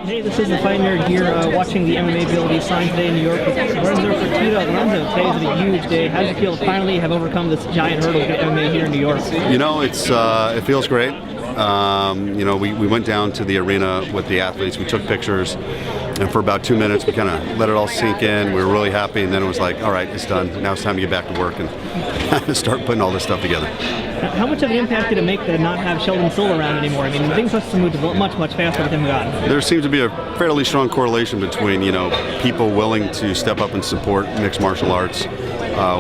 Hey, this is the Fight Nerd here watching the MMA Bill Signing today in New York with Lorenzo Fertitta. Lorenzo, today is a huge day. How does it feel to finally have overcome this giant hurdle to get MMA here in New York? You know, it feels great. You know, we went down to the arena with the athletes. We took pictures, and for about 2 minutes, we kind of let it all sink in. We were really happy, and then it was like, all right, it's done. Now it's time to get back to work and start putting all this stuff together. How much of an impact did it make to not have Sheldon Still around anymore? I mean, things must have moved much faster with him gone. There seems to be a fairly strong correlation between, you know, people willing to step up and support mixed martial arts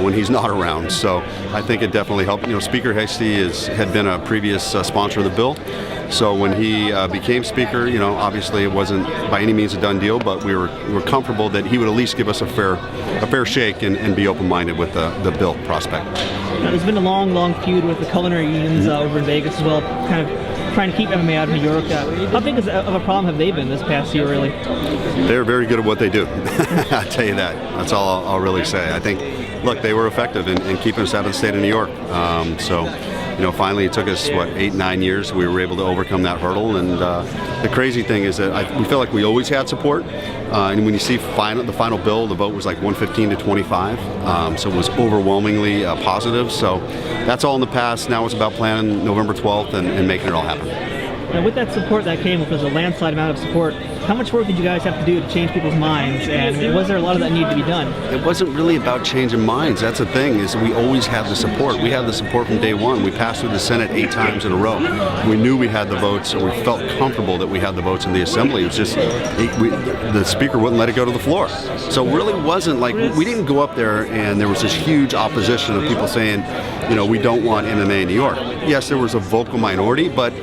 when he's not around. So I think it definitely helped. You know, Speaker Hasty had been a previous sponsor of the bill. So when he became speaker, you know, obviously it wasn't by any means a done deal, but we were comfortable that he would at least give us a fair shake and be open-minded with the bill prospect. Now, there's been a long feud with the culinary unions over in Vegas as well, kind of trying to keep MMA out of New York. How big of a problem have they been this past year, really? They're very good at what they do. I'll tell you that. That's all I'll really say. I think, look, they were effective in keeping us out of the state of New York. You know, finally it took us, what, 8-9 years. We were able to overcome that hurdle, and the crazy thing is that we feel like we always had support. And when you see the final bill, the vote was like 115 to 25, so it was overwhelmingly positive. So that's all in the past. Now it's about planning November 12th and making it all happen. Now, with that support that came, which was a landslide amount of support, how much work did you guys have to do to change people's minds, and was there a lot of that need to be done? It wasn't really about changing minds. That's the thing, is we always had the support. We had the support from day one. We passed through the Senate 8 times in a row. We knew we had the votes, or we felt comfortable that we had the votes in the Assembly. It was just, the Speaker wouldn't let it go to the floor. So it really wasn't like, we didn't go up there and there was this huge opposition of people saying, you know, we don't want MMA in New York. Yes, there was a vocal minority, but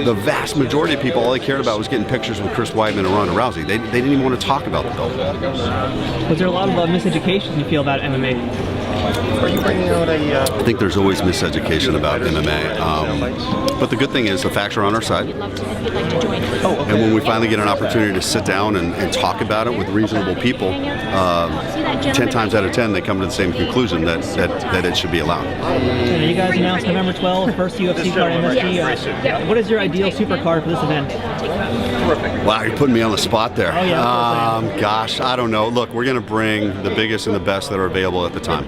the vast majority of people, all they cared about was getting pictures with Chris Weidman and Ronda Rousey. They didn't even want to talk about the bill. Was there a lot of miseducation you feel about MMA? Are you bringing out I think there's always miseducation about MMA. But the good thing is the facts are on our side. And when we finally get an opportunity to sit down and talk about it with reasonable people, 10 times out of 10 they come to the same conclusion that it should be allowed. So you guys announced November 12th, first UFC card MSG. What is your ideal super card for this event? Wow, you're putting me on the spot there. Oh, yeah, gosh, I don't know. Look, we're going to bring the biggest and the best that are available at the time.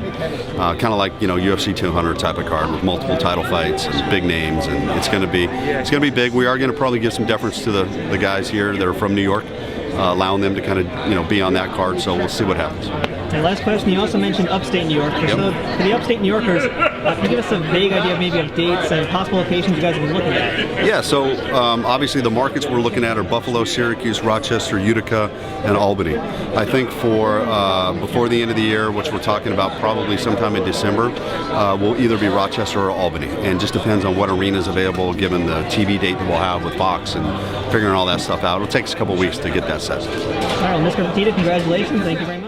Kind of like, you know, UFC 200 type of card with multiple title fights and big names, and it's going to be big. We are going to probably give some deference to the guys here that are from New York, allowing them to kind of, you know, be on that card. So we'll see what happens. And last question, you also mentioned upstate New York. For the upstate New Yorkers, can you give us a vague idea maybe of dates and possible locations you guys have been looking at? Yeah, so obviously the markets we're looking at are Buffalo, Syracuse, Rochester, Utica, and Albany. I think for before the end of the year, which we're talking about probably sometime in December, will either be Rochester or Albany. And just depends on what arena is available given the TV date that we'll have with Fox and figuring all that stuff out. It'll take us a couple weeks to get that set. All right, well, Mr. Fertitta, congratulations. Thank you very much.